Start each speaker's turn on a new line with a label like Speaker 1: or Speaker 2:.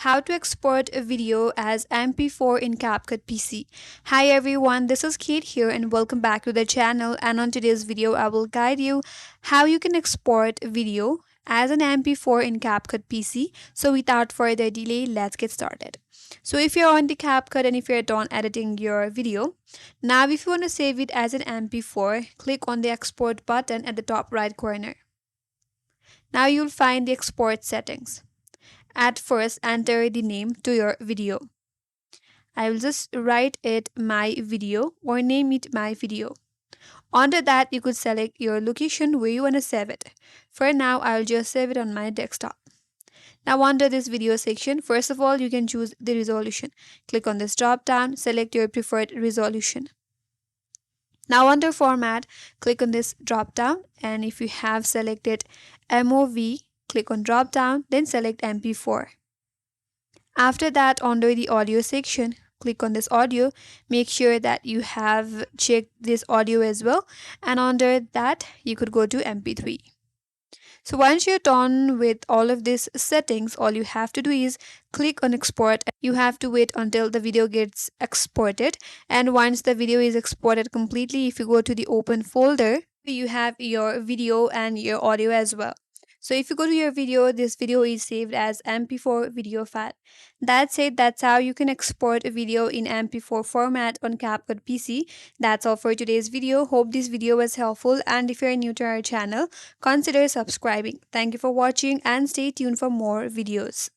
Speaker 1: How to export a video as MP4 in CapCut PC. Hi everyone, this is Kate here and welcome back to the channel, and on today's video I will guide you how you can export a video as an MP4 in CapCut PC. So without further delay, let's get started. So if you're on the CapCut and if you're done editing your video, now if you want to save it as an MP4, click on the export button at the top right corner. Now you'll find the export settings. At first, enter the name to your video. I will just write it my video or name it my video. Under that, you could select your location where you want to save it. For now, I'll just save it on my desktop. Now under this video section, first of all, you can choose the resolution. Click on this drop down, select your preferred resolution. Now under format, click on this drop down, and if you have selected MOV, click on drop down, then select MP4. After that, under the audio section, click on this audio. Make sure that you have checked this audio as well, and under that you could go to MP3. So once you're done with all of these settings, all you have to do is click on export. You have to wait until the video gets exported, and once the video is exported completely, if you go to the open folder, you have your video and your audio as well. So if you go to your video, this video is saved as MP4 video file. That's it. That's how you can export a video in MP4 format on CapCut PC. That's all for today's video. Hope this video was helpful, and if you're new to our channel, consider subscribing. Thank you for watching and stay tuned for more videos.